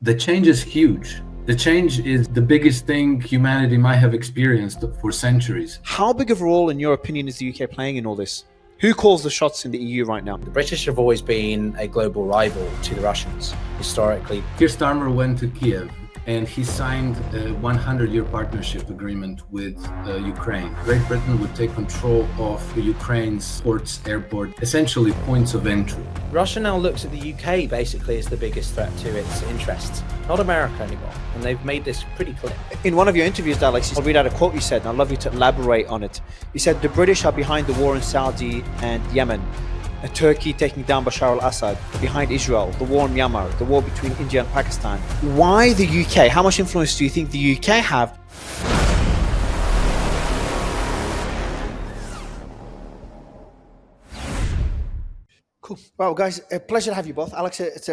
The change is huge. The change is the biggest thing humanity might have experienced for centuries. How big of a role, in your opinion, is the UK playing in all this? Who calls the shots in the EU right now? The British have always been a global rival to the Russians, historically. Keir Starmer went to Kiev and he signed a 100-year partnership agreement with Ukraine. Great Britain would take control of Ukraine's ports, airport, essentially points of entry. Russia now looks at the UK basically as the biggest threat to its interests, not America anymore. And they've made this pretty clear. In one of your interviews, Alex, I'll read out a quote you said, and I'd love you to elaborate on it. You said, the British are behind the war in Saudi and Yemen, Turkey taking down Bashar al-Assad, behind Israel, the war in Myanmar, the war between India and Pakistan. Why the UK? How much influence do you think the UK have? Cool. Well, guys, a pleasure to have you both. Alex, it's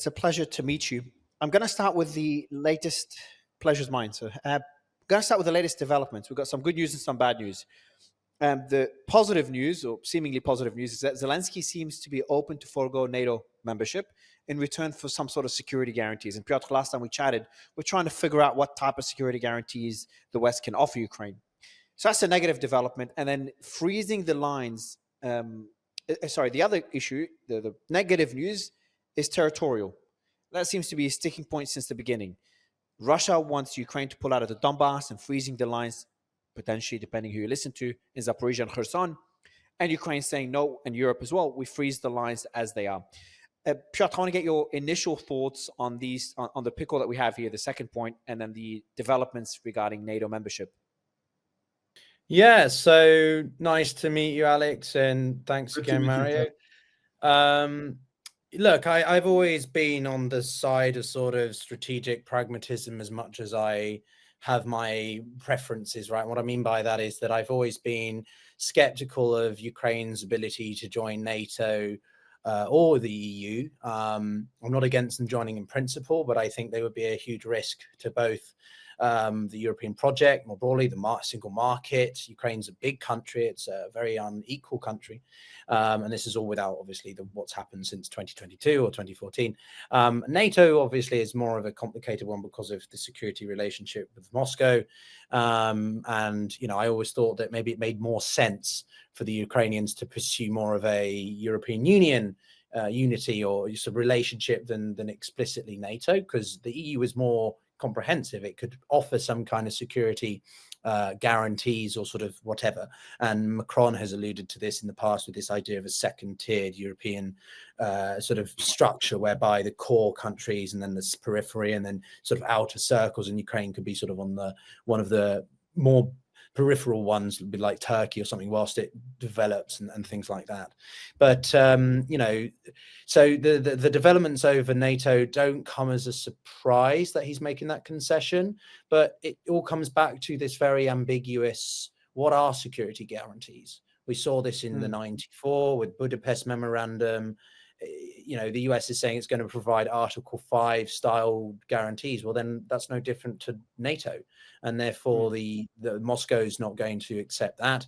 a pleasure to meet you. I'm going to start with the latest, pleasure's mine. So I'm going to start with the latest developments. We've got some good news and some bad news. The positive news, or seemingly positive news, is that Zelensky seems to be open to forego NATO membership in return for some sort of security guarantees. And Pyotr, last time we chatted, we're trying to figure out what type of security guarantees the West can offer Ukraine. So that's a negative development. And then freezing the lines, the other issue, the negative news, is territorial. That seems to be a sticking point since the beginning. Russia wants Ukraine to pull out of the Donbass and freezing the lines, potentially, depending who you listen to, in Zaporizhia and Kherson, and Ukraine saying no, and Europe as well, we freeze the lines as they are. Pyotr, I want to get your initial thoughts on these, on the pickle that we have here, the second point, and then the developments regarding NATO membership. Yeah, so nice to meet you, Alex, and thanks again, Mario. Look, I've always been on the side of sort of strategic pragmatism as much as I have my preferences, right? What I mean by that is that I've always been skeptical of Ukraine's ability to join NATO or the EU. I'm not against them joining in principle, but I think they would be a huge risk to both the European project, more broadly, the single market. Ukraine's a big country. It's a very unequal country. And this is all without, obviously, what's happened since 2022 or 2014. NATO, obviously, is more of a complicated one because of the security relationship with Moscow. And, you know, I always thought that maybe it made more sense for the Ukrainians to pursue more of a European Union unity or just a relationship than explicitly NATO, because the EU is more comprehensive. It could offer some kind of security guarantees or sort of whatever. And Macron has alluded to this in the past with this idea of a second-tiered European sort of structure whereby the core countries and then the periphery and then sort of outer circles, and Ukraine could be sort of on one of the more peripheral ones, would be like Turkey or something, whilst it develops and things like that. But you know, so the developments over NATO don't come as a surprise that he's making that concession, but it all comes back to this very ambiguous, what are security guarantees? We saw this in the 94 with Budapest Memorandum. You know, the US is saying it's going to provide Article 5 style guarantees. Well, then that's no different to NATO, and therefore the Moscow is not going to accept that.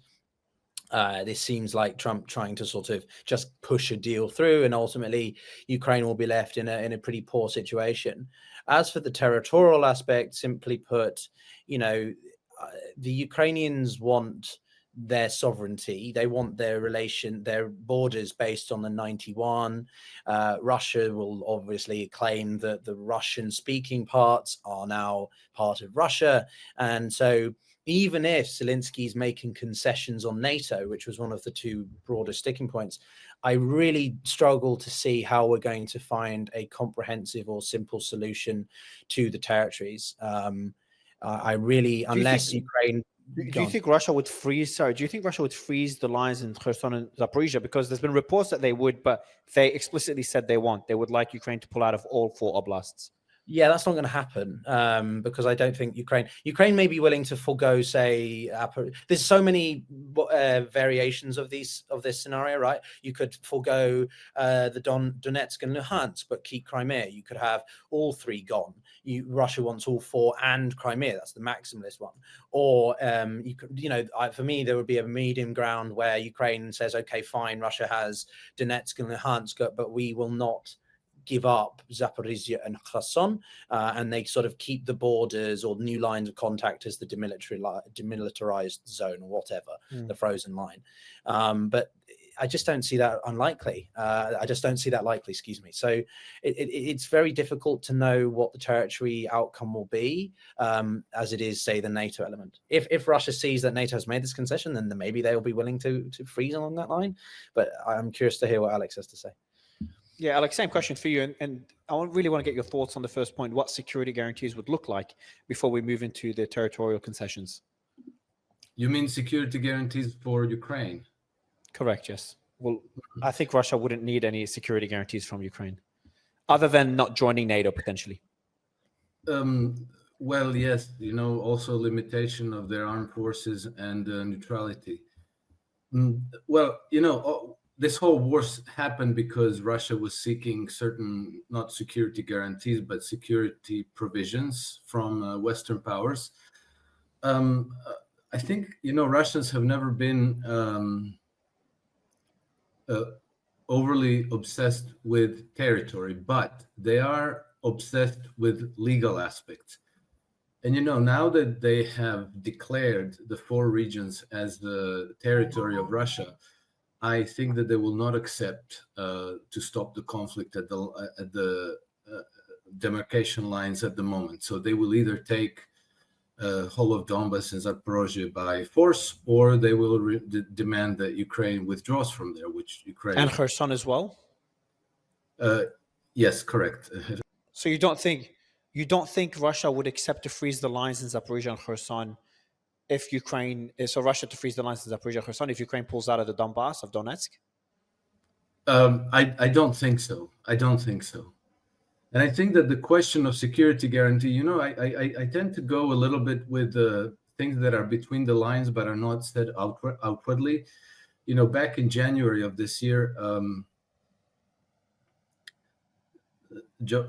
This seems like Trump trying to sort of just push a deal through, and ultimately Ukraine will be left in a pretty poor situation. As for the territorial aspect, simply put, you know, the Ukrainians want their sovereignty. They want their borders based on the 91. Russia will obviously claim that the Russian speaking parts are now part of Russia. And so even if Zelensky is making concessions on NATO, which was one of the two broader sticking points, I really struggle to see how we're going to find a comprehensive or simple solution to the territories. I really, unless Ukraine... Do you think Russia would freeze? Sorry, do you think Russia would freeze the lines in Kherson and Zaporizhia? Because there's been reports that they would, but they explicitly said they would like Ukraine to pull out of all 4 oblasts. Yeah, that's not going to happen because I don't think Ukraine may be willing to forego, say, there's so many variations of this scenario, right? You could forego the Donetsk and Luhansk, but keep Crimea. You could have all 3 gone. Russia wants all 4 and Crimea. That's the maximalist one. Or you could, you know, for me, there would be a medium ground where Ukraine says, okay, fine, Russia has Donetsk and Luhansk, but we will not give up Zaporizhia and Kherson, and they sort of keep the borders or new lines of contact as the demilitarized zone or whatever, the frozen line. But I just don't see that unlikely. I just don't see that likely, excuse me. So it's very difficult to know what the territory outcome will be, as it is, say, the NATO element. If Russia sees that NATO has made this concession, then maybe they will be willing to freeze along that line. But I'm curious to hear what Alex has to say. Yeah, Alex, same question for you. And I really want to get your thoughts on the first point, what security guarantees would look like before we move into the territorial concessions. You mean security guarantees for Ukraine? Correct, yes. Well, I think Russia wouldn't need any security guarantees from Ukraine, other than not joining NATO potentially. Well, yes, also limitation of their armed forces and neutrality. Well, this whole war happened because Russia was seeking certain, not security guarantees, but security provisions from Western powers. I think, Russians have never been overly obsessed with territory, but they are obsessed with legal aspects. And now that they have declared the 4 regions as the territory of Russia, I think that they will not accept to stop the conflict at the demarcation lines at the moment. So they will either take whole of Donbas and Zaporozhye by force, or they will demand that Ukraine withdraws from there, which Ukraine... And Kherson as well? Yes, correct. So you don't think Russia would accept to freeze the lines in Zaporizhia and Kherson if Ukraine... So Russia to freeze the lines in Zaporizhia and Kherson if Ukraine pulls out of the Donbass of Donetsk? I don't think so. I don't think so. And I think that the question of security guarantee, I tend to go a little bit with things that are between the lines but are not said outwardly. Back in January of this year, Keir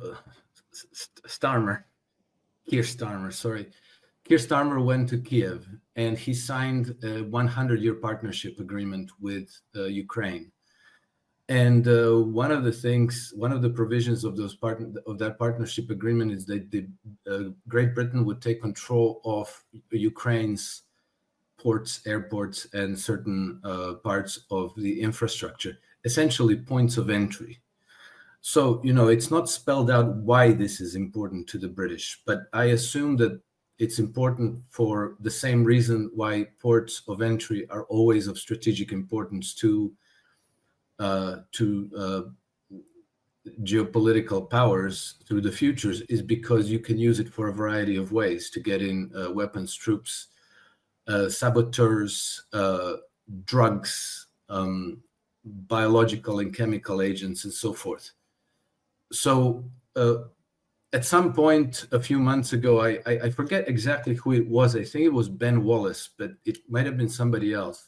Starmer went to Kiev and he signed a 100-year partnership agreement with Ukraine. And one of the provisions of that partnership agreement is that Great Britain would take control of Ukraine's ports, airports, and certain parts of the infrastructure, essentially points of entry. So, it's not spelled out why this is important to the British, but I assume that it's important for the same reason why ports of entry are always of strategic importance to geopolitical powers through the futures, is because you can use it for a variety of ways to get in weapons, troops, saboteurs, drugs, biological and chemical agents, and so forth. So at some point a few months ago, I forget exactly who it was. I think it was Ben Wallace, but it might have been somebody else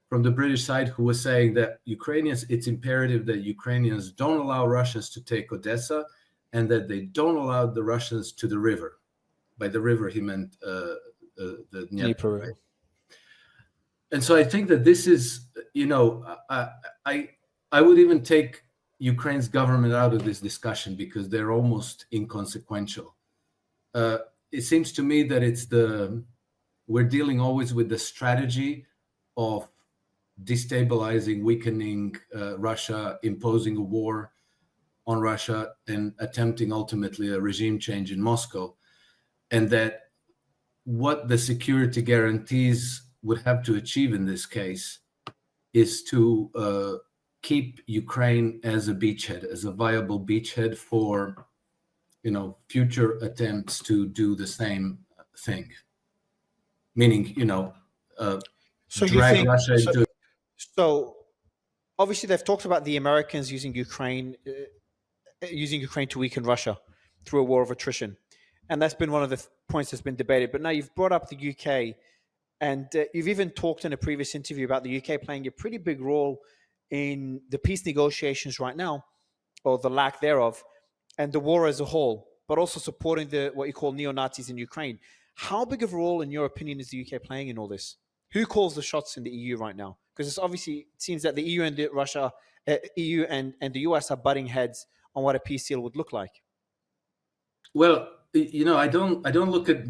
from the British side who was saying that it's imperative that Ukrainians don't allow Russians to take Odessa and that they don't allow the Russians to the river. By the river, he meant the Dnieper. Right? And so I think that this is, I would even take Ukraine's government out of this discussion because they're almost inconsequential. It seems to me that we're dealing always with the strategy of destabilizing, weakening Russia, imposing a war on Russia, and attempting ultimately a regime change in Moscow. And that what the security guarantees would have to achieve in this case is to keep Ukraine as a beachhead, as a viable beachhead for, future attempts to do the same thing. Meaning, drag Russia into... So obviously they've talked about the Americans using Ukraine to weaken Russia through a war of attrition. And that's been one of the points that's been debated. But now you've brought up the UK, and you've even talked in a previous interview about the UK playing a pretty big role in the peace negotiations right now, or the lack thereof, and the war as a whole, but also supporting what you call neo-Nazis in Ukraine. How big of a role, in your opinion, is the UK playing in all this? Who calls the shots in the EU right now? Because it seems that the EU and EU and the US are butting heads on what a peace deal would look like? Well, I don't look at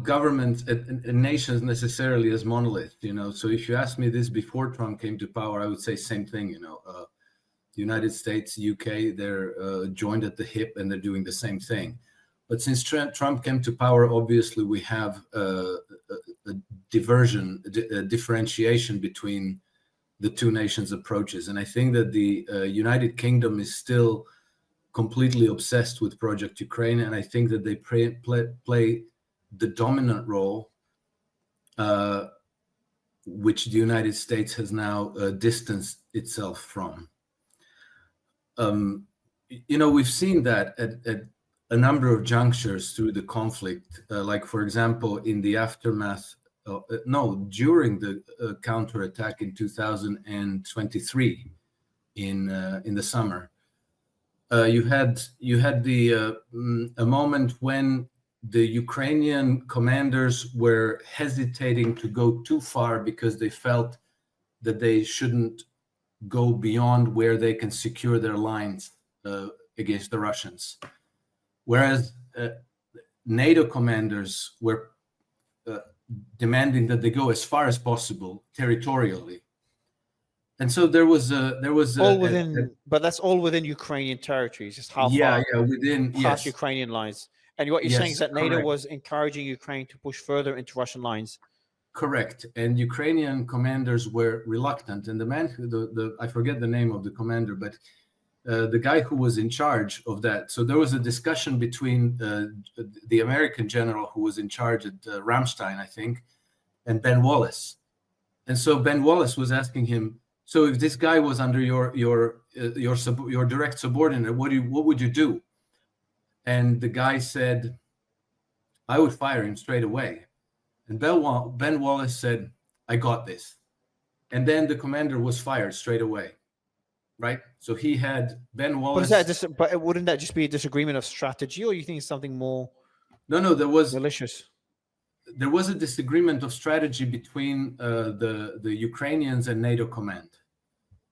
governments and nations necessarily as monoliths. So if you asked me this before Trump came to power, I would say same thing. The United States, UK, they're joined at the hip and they're doing the same thing. But since Trump came to power, obviously we have a differentiation between the two nations' approaches, and I think that the United Kingdom is still completely obsessed with Project Ukraine, and I think that they play the dominant role, which the United States has now distanced itself from. We've seen that at a number of junctures through the conflict, like, for example, in the aftermath, during the counterattack in 2023 in the summer. You had a moment when the Ukrainian commanders were hesitating to go too far because they felt that they shouldn't go beyond where they can secure their lines against the Russians. Whereas NATO commanders were demanding that they go as far as possible territorially. And so there was all within, but that's all within Ukrainian territories, just how far within past Ukrainian lines. And what you're saying is that NATO correct. was encouraging Ukraine to push further into Russian lines. Correct. And Ukrainian commanders were reluctant. And the man, I forget the name of the commander, but the guy who was in charge of that. So there was a discussion between the American general who was in charge at Ramstein, I think, and Ben Wallace. And so Ben Wallace was asking him, so if this guy was under your direct subordinate, what would you do? And the guy said, I would fire him straight away. And Ben Wallace said, I got this. And then the commander was fired straight away. Right? So he had Ben Wallace. But wouldn't that just be a disagreement of strategy, or you think it's something more? No, there was malicious. There was a disagreement of strategy between the Ukrainians and NATO command,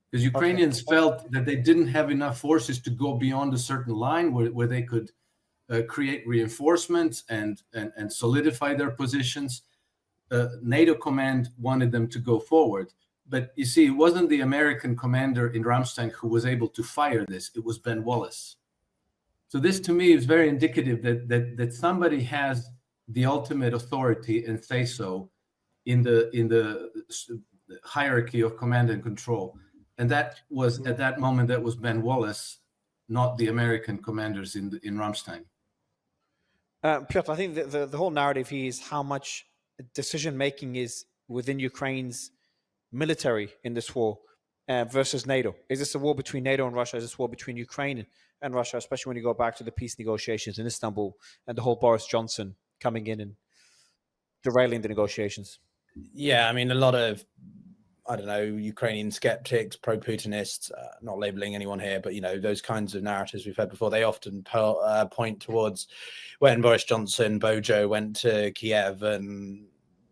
because Ukrainians felt that they didn't have enough forces to go beyond a certain line where they could create reinforcements and solidify their positions. NATO command wanted them to go forward. But you see, it wasn't the American commander in Ramstein who was able to fire this. It was Ben Wallace. So this, to me, is very indicative that somebody has the ultimate authority and say so in the hierarchy of command and control. And that was, at that moment, that was Ben Wallace, not the American commanders in Ramstein. Pyotr, I think the whole narrative here is how much decision making is within Ukraine's military in this war versus NATO. Is this a war between NATO and Russia? Is this a war between Ukraine and Russia, especially when you go back to the peace negotiations in Istanbul and the whole Boris Johnson coming in and derailing the negotiations? Yeah, I mean, a lot of, I don't know, Ukrainian skeptics, pro-Putinists, not labeling anyone here, but, those kinds of narratives we've heard before, they often point towards when Boris Johnson, Bojo, went to Kiev, and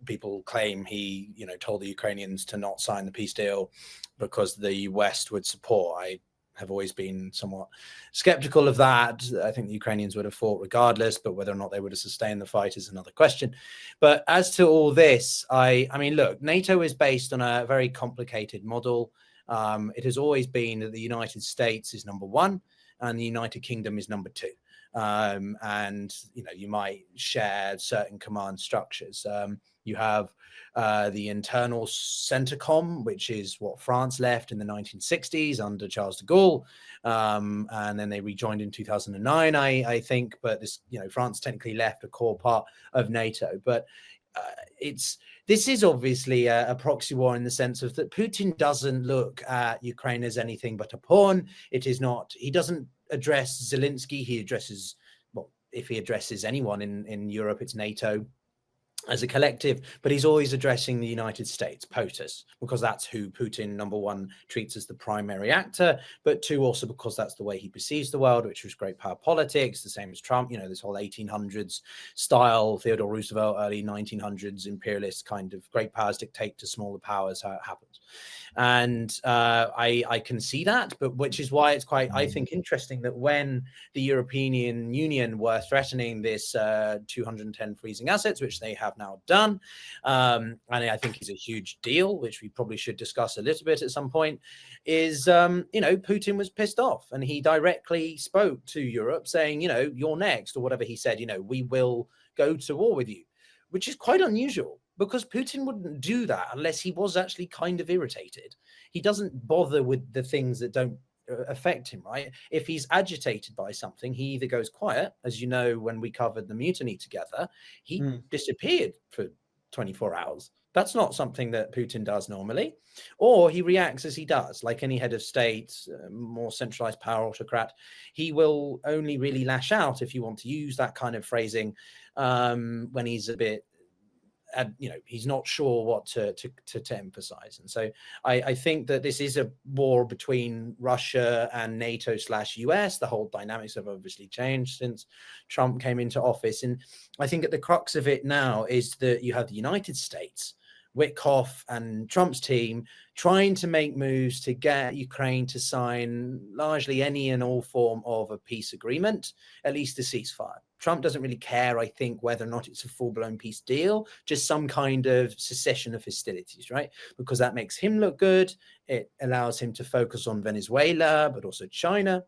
people claim he, told the Ukrainians to not sign the peace deal because the West would support. I have always been somewhat skeptical of that. I think the Ukrainians would have fought regardless, but whether or not they would have sustained the fight is another question. But as to all this, I mean, look, NATO is based on a very complicated model. It has always been that the United States is number one and the United Kingdom is number two. And, you might share certain command structures. You have the internal CENTCOM, which is what France left in the 1960s under Charles de Gaulle. And then they rejoined in 2009, I think. But this, France technically left a core part of NATO. But this is obviously a proxy war in the sense of that Putin doesn't look at Ukraine as anything but a pawn. It is not. He doesn't address Zelensky. He addresses, well, if he addresses anyone in Europe, it's NATO. as a collective, but he's always addressing the United States, POTUS, because that's who Putin, number one, treats as the primary actor, but two, also because that's the way he perceives the world, which was great power politics, the same as Trump, this whole 1800s style, Theodore Roosevelt, early 1900s imperialist kind of great powers dictate to smaller powers how it happens. And I can see that, but which is why it's quite, I think, interesting that when the European Union were threatening this 210 freezing assets, which they have now done, and I think is a huge deal, which we probably should discuss a little bit at some point, is, Putin was pissed off and he directly spoke to Europe saying, you're next, or whatever he said, we will go to war with you, which is quite unusual, because Putin wouldn't do that unless he was actually kind of irritated. He doesn't bother with the things that don't affect him, right? If he's agitated by something, he either goes quiet, as you know, when we covered the mutiny together, he disappeared for 24 hours. That's not something that Putin does normally, or he reacts as he does, like any head of state, more centralized power autocrat. He will only really lash out, if you want to use that kind of phrasing, when he's a bit, he's not sure what to emphasize. And so I think that this is a war between Russia and NATO/US. The whole dynamics have obviously changed since Trump came into office. And I think at the crux of it now is that you have the United States, Witkoff and Trump's team, trying to make moves to get Ukraine to sign largely any and all form of a peace agreement, at least a ceasefire. Trump doesn't really care, I think, whether or not it's a full-blown peace deal, just some kind of cessation of hostilities, right? Because that makes him look good. It allows him to focus on Venezuela, but also China.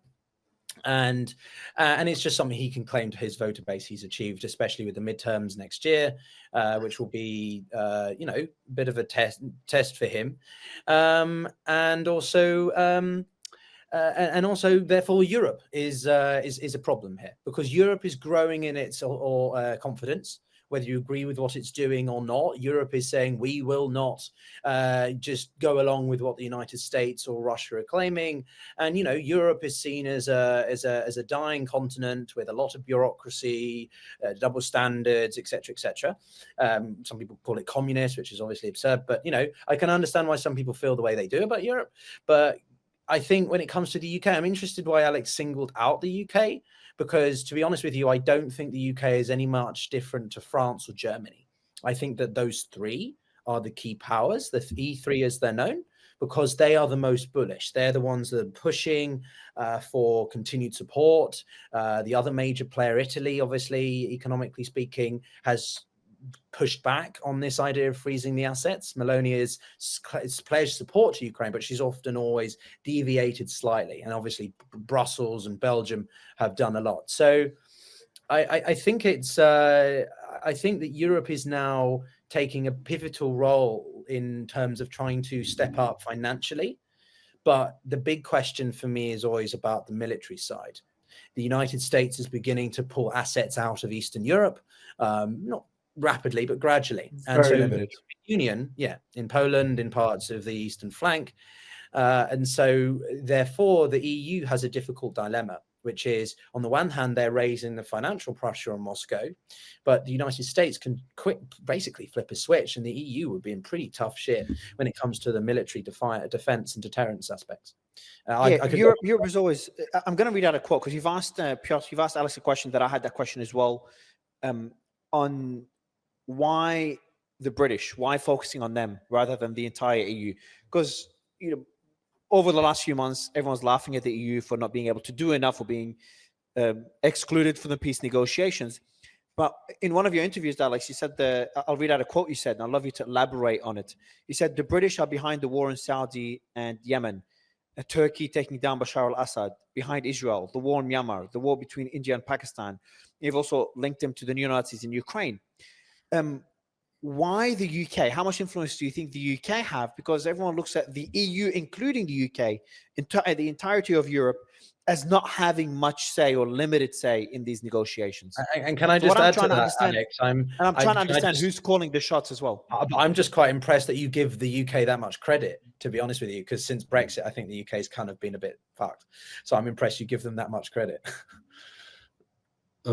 And it's just something he can claim to his voter base he's achieved, especially with the midterms next year, which will be, a bit of a test for him. And also, therefore, Europe is a problem here, because Europe is growing in its confidence. Whether you agree with what it's doing or not, Europe is saying we will not just go along with what the United States or Russia are claiming. And Europe is seen as a dying continent with a lot of bureaucracy, double standards, etc., etc. Some people call it communist, which is obviously absurd. But I can understand why some people feel the way they do about Europe. But I think when it comes to the UK, I'm interested why Alex singled out the UK, because to be honest with you, I don't think the UK is any much different to France or Germany. I think that those three are the key powers, the E3 as they're known, because they are the most bullish. They're the ones that are pushing for continued support. The other major player, Italy, obviously, economically speaking, has pushed back on this idea of freezing the assets. Meloni has pledged support to Ukraine, but she's often always deviated slightly. And obviously Brussels and Belgium have done a lot. So I think I think that Europe is now taking a pivotal role in terms of trying to step up financially. But the big question for me is always about the military side. The United States is beginning to pull assets out of Eastern Europe, not rapidly, but gradually. And so the Union, in Poland, in parts of the eastern flank. And so therefore the EU has a difficult dilemma, which is on the one hand, they're raising the financial pressure on Moscow, but the United States can basically flip a switch, and the EU would be in pretty tough shit when it comes to the military defense and deterrence aspects. Europe is always, I'm going to read out a quote, because you've asked Pyotr, you've asked Alex a question that I had that question as well, on why the British, why focusing on them rather than the entire EU? Because, over the last few months, everyone's laughing at the EU for not being able to do enough, or being excluded from the peace negotiations. But in one of your interviews, Alex, you said I'll read out a quote you said, and I'd love you to elaborate on it. You said, the British are behind the war in Saudi and Yemen, Turkey taking down Bashar al-Assad, behind Israel, the war in Myanmar, the war between India and Pakistan. You've also linked them to the neo-Nazis in Ukraine. Why the UK? How much influence do you think the UK have? Because everyone looks at the EU, including the UK, the entirety of Europe, as not having much say or limited say in these negotiations. And can I just add to that, Alex? I'm trying to understand who's calling the shots as well. I'm just quite impressed that you give the UK that much credit, to be honest with you, because since Brexit, I think the UK's kind of been a bit fucked. So I'm impressed you give them that much credit.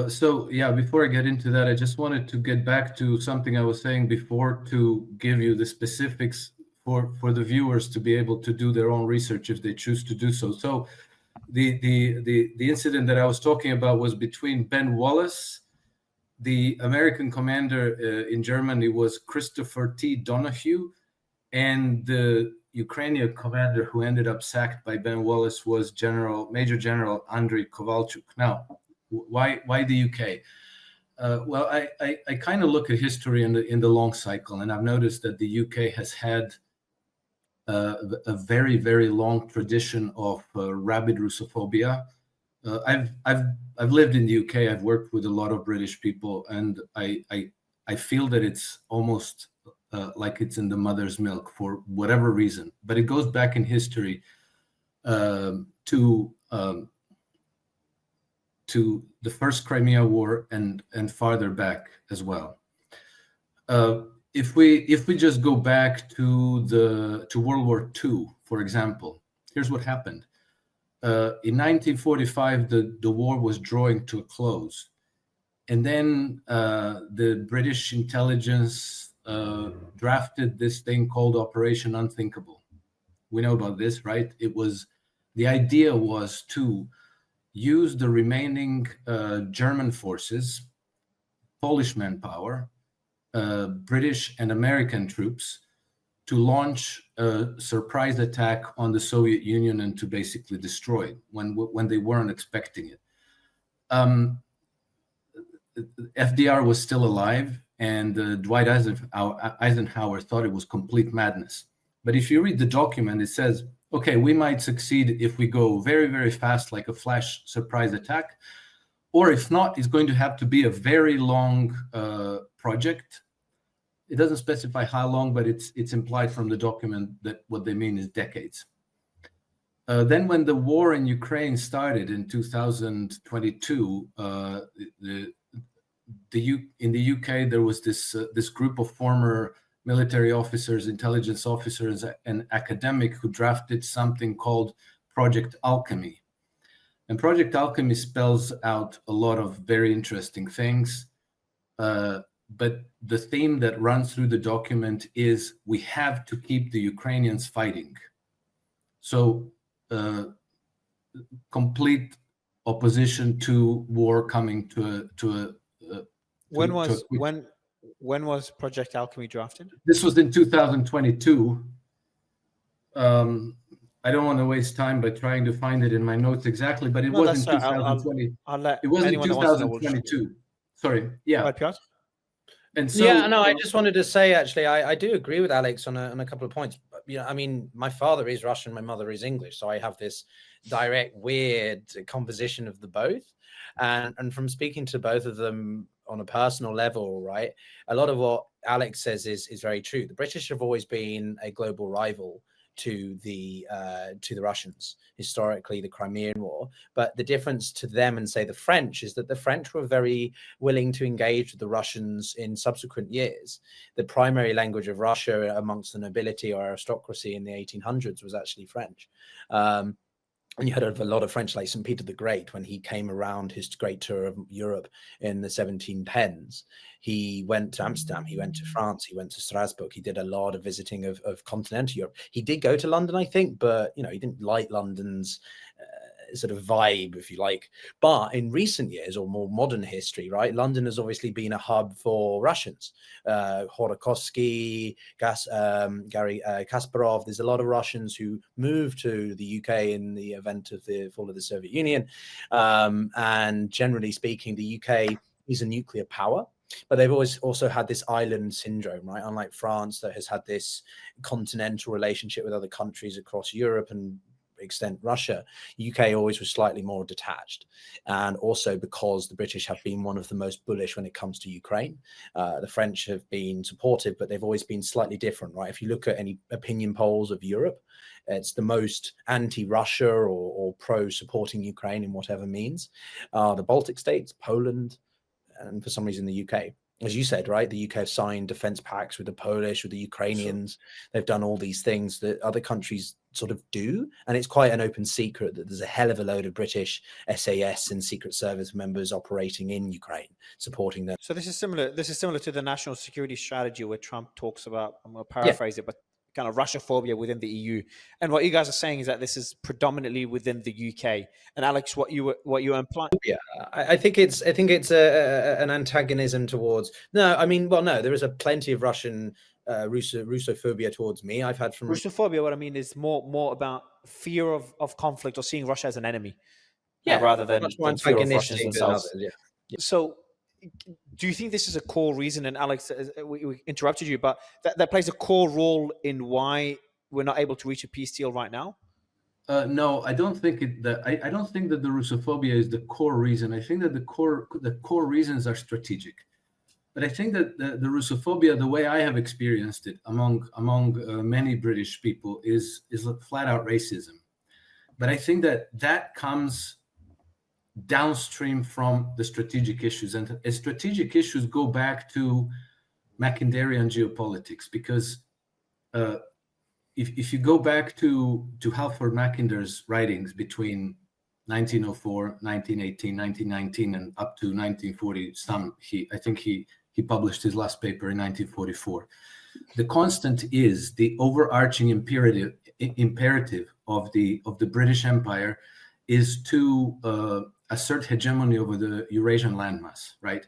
So yeah, before I get into that, I just wanted to get back to something I was saying before to give you the specifics for the viewers to be able to do their own research if they choose to do so. So the incident that I was talking about was between Ben Wallace, the American commander in Germany was Christopher T. Donahue, and the Ukrainian commander who ended up sacked by Ben Wallace was Major General Andrei Kovalchuk. Now, why the UK? Well, I kind of look at history in the long cycle, and I've noticed that the UK has had a very, very long tradition of rabid Russophobia. I've lived in the UK. I've worked with a lot of British people, and I feel that it's almost like it's in the mother's milk for whatever reason. But it goes back in history to the first Crimea War and farther back as well. If we just go back to World War II, for example, here's what happened. In 1945, the war was drawing to a close, and then the British intelligence drafted this thing called Operation Unthinkable. We know about this, right? The idea was to use the remaining German forces, Polish manpower, British and American troops, to launch a surprise attack on the Soviet Union and to basically destroy it when they weren't expecting it. FDR was still alive, and Dwight Eisenhower thought it was complete madness. But if you read the document, it says, okay, we might succeed if we go very, very fast, like a flash surprise attack, or if not, it's going to have to be a very long project. It doesn't specify how long, but it's implied from the document that what they mean is decades. Then when the war in Ukraine started in 2022, in the UK, there was this group of former military officers, intelligence officers, and academic who drafted something called Project Alchemy. And Project Alchemy spells out a lot of very interesting things. But the theme that runs through the document is we have to keep the Ukrainians fighting. So complete opposition to war coming to a when was Project Alchemy drafted? This was in 2022. I don't want to waste time by trying to find it in my notes exactly, but it was in 2020. It was in 2022. Sorry. Yeah. Right, Pyotr? And so, yeah, no, I just wanted to say, actually, I do agree with Alex on a couple of points. You know, I mean, my father is Russian, my mother is English, so I have this direct, weird composition of the both. And from speaking to both of them on a personal level, right, a lot of what Alex says is very true. The British have always been a global rival to the Russians, historically, the Crimean War. But the difference to them and say the French is that the French were very willing to engage with the Russians in subsequent years. The primary language of Russia amongst the nobility or aristocracy in the 1800s was actually French. And you heard of a lot of French, like St. Peter the Great, when he came around his great tour of Europe in the 1710s. He went to Amsterdam, he went to France, he went to Strasbourg. He did a lot of visiting of continental Europe. He did go to London, I think, but you know, he didn't like London's sort of vibe, if you like. But in recent years, or more modern history, right, London has obviously been a hub for Russians. Khodorkovsky, Gary Kasparov. There's a lot of Russians who moved to the UK in the event of the fall of the Soviet Union. And generally speaking, the UK is a nuclear power. But they've always also had this island syndrome, right? Unlike France, that has had this continental relationship with other countries across Europe and extent Russia, UK always was slightly more detached. And also because the British have been one of the most bullish when it comes to Ukraine. The French have been supportive, but they've always been slightly different, right? If you look at any opinion polls of Europe, it's the most anti-Russia or pro-supporting Ukraine in whatever means. The Baltic states, Poland, and for some reason the UK. as you said, right, the UK have signed defense pacts with the Polish, with the Ukrainians. Sure. They've done all these things that other countries sort of do. And it's quite an open secret that there's a hell of a load of British SAS and Secret Service members operating in Ukraine, supporting them. So this is similar to the national security strategy where Trump talks about, I'm going to paraphrase it, but kind of Russophobia within the EU. And what you guys are saying is that this is predominantly within the UK. And Alex, what you were implying? Yeah, I think it's an antagonism towards. No, I mean, well, no, there is a plenty of Russian Russophobia towards me. I've had from Russophobia. What I mean is more about fear of conflict or seeing Russia as an enemy, yeah, rather than much more fear of Russians antagonistic than themselves. others, yeah. So, do you think this is a core reason? And Alex, we interrupted you, but that plays a core role in why we're not able to reach a peace deal right now? No, I don't think I don't think that the Russophobia is the core reason. I think that the core reasons are strategic. But I think that the Russophobia, the way I have experienced it among many British people, is flat out racism. But I think that comes downstream from the strategic issues, and strategic issues go back to Macindarian geopolitics, because if you go back to Halford Mackinder's writings between 1904, 1918, 1919, and up to 1940, I think he published his last paper in 1944. The constant is the overarching imperative of the British Empire is to assert hegemony over the Eurasian landmass, right?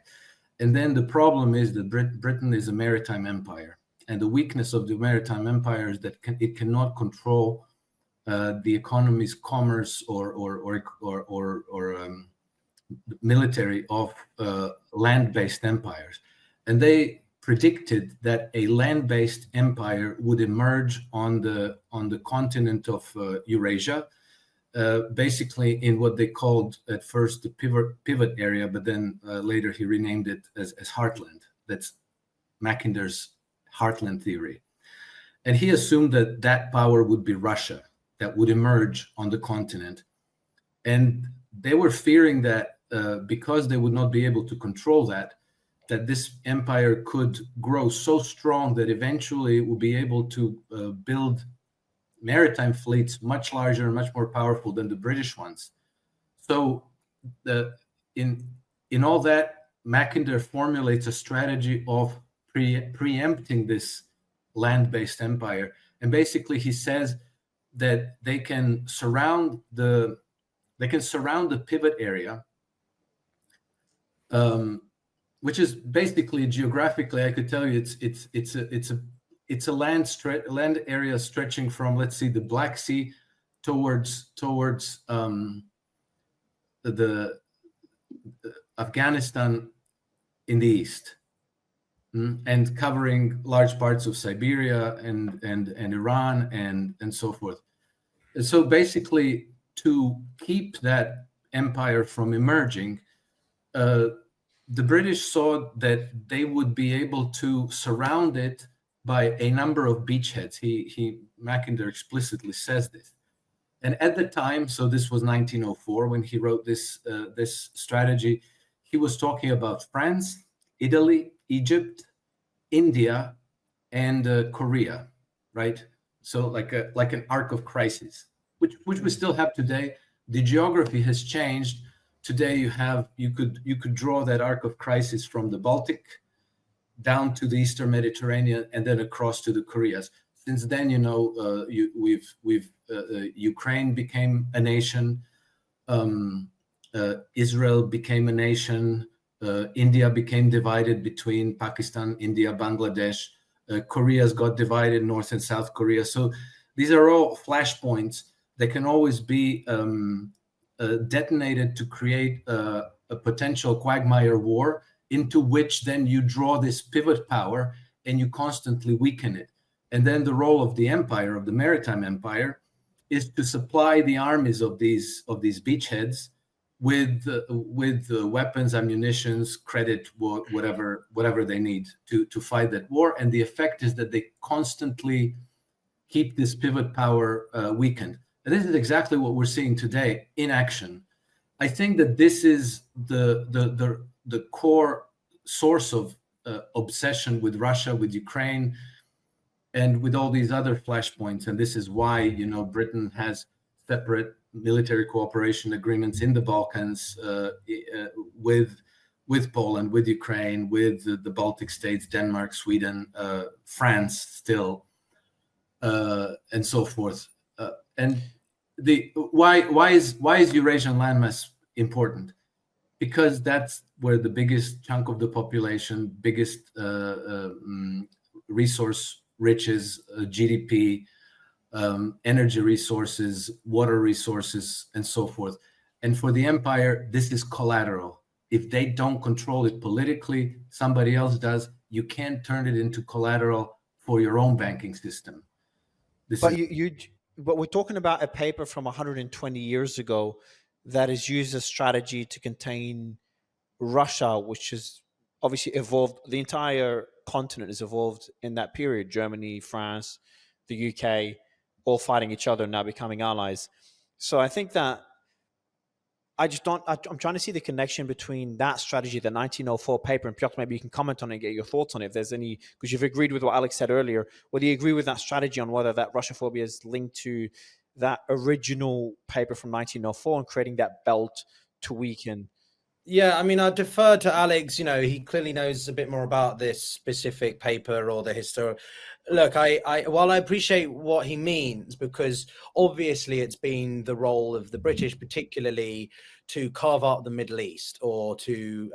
And then the problem is that Britain is a maritime empire, and the weakness of the maritime empire is that it cannot control the economy's commerce or military of land-based empires. And they predicted that a land-based empire would emerge on the continent of Eurasia, basically in what they called at first the pivot area, but then later he renamed it as heartland. That's Mackinder's heartland theory. And he assumed that power would be Russia, that would emerge on the continent. And they were fearing that because they would not be able to control that this empire could grow so strong that eventually it would be able to build maritime fleets much larger and much more powerful than the British ones. So in all that, Mackinder formulates a strategy of preempting this land-based empire. And basically he says that they can surround the pivot area, which is basically geographically, I could tell you, it's a land area stretching from, let's see, the Black Sea towards the Afghanistan in the east, and covering large parts of Siberia and Iran and so forth. And so basically, to keep that empire from emerging, the British saw that they would be able to surround it by a number of beachheads. Mackinder explicitly says this. And at the time, so this was 1904 when he wrote this strategy, he was talking about France, Italy, Egypt, India, and Korea, right? So like an arc of crisis, which we still have today. The geography has changed. Today you could draw that arc of crisis from the Baltic down to the Eastern Mediterranean and then across to the Koreas. Since then, Ukraine became a nation, Israel became a nation, India became divided between Pakistan, India, Bangladesh, Korea's got divided, North and South Korea. So these are all flashpoints that can always be detonated to create a potential quagmire war, into which then you draw this pivot power and you constantly weaken it. And then the role of the empire, of the maritime empire, is to supply the armies of these beachheads with weapons, ammunitions, credit, whatever they need to fight that war. And the effect is that they constantly keep this pivot power weakened. And this is exactly what we're seeing today in action. I think that this is the core source of obsession with Russia, with Ukraine, and with all these other flashpoints. And this is why, Britain has separate military cooperation agreements in the Balkans with Poland, with Ukraine, with the Baltic states, Denmark, Sweden, France still, and so forth. And why is Eurasian landmass important? Because that's where the biggest chunk of the population, biggest resource riches, GDP, energy resources, water resources, and so forth. And for the empire, this is collateral. If they don't control it politically, somebody else does. You can't turn it into collateral for your own banking system. But we're talking about a paper from 120 years ago that has used a strategy to contain Russia, which has obviously evolved. The entire continent has evolved in that period. Germany, France, the UK, all fighting each other, now becoming allies. So I think that I'm trying to see the connection between that strategy, the 1904 paper, and Pyotr, maybe you can comment on it and get your thoughts on it. If there's any, because you've agreed with what Alex said earlier, whether you agree with that strategy on whether that Russophobia is linked to that original paper from 1904 and creating that belt to weaken. Yeah, I mean, I defer to Alex. He clearly knows a bit more about this specific paper or the history. Look, while I appreciate what he means, because obviously it's been the role of the British, particularly, to carve out the Middle East or to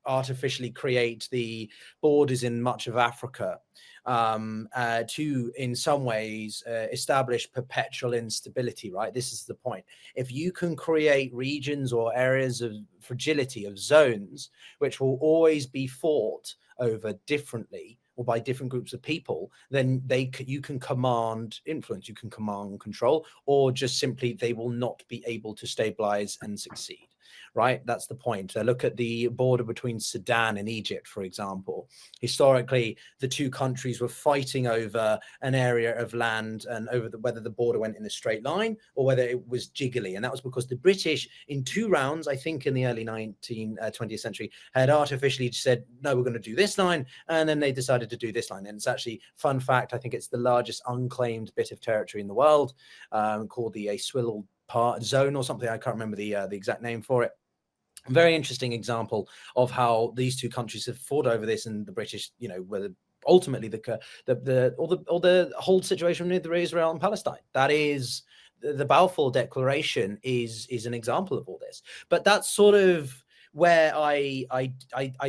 artificially create the borders in much of Africa, to, in some ways, establish perpetual instability, right? This is the point. If you can create regions or areas of fragility, of zones, which will always be fought over differently or by different groups of people, then you can command influence, you can command control, or just simply they will not be able to stabilize and succeed. Right? That's the point. Look at the border between Sudan and Egypt, for example. Historically, the two countries were fighting over an area of land and over whether the border went in a straight line or whether it was jiggly. And that was because the British, in 2 rounds, I think in the early 20th century, had artificially said, no, we're going to do this line. And then they decided to do this line. And it's actually, fun fact, I think it's the largest unclaimed bit of territory in the world, called the Swivel Part Zone or something. I can't remember the exact name for it. Very interesting example of how these two countries have fought over this, and the British, were ultimately the whole situation with Israel and Palestine. That is the Balfour Declaration is an example of all this. But that's sort of where I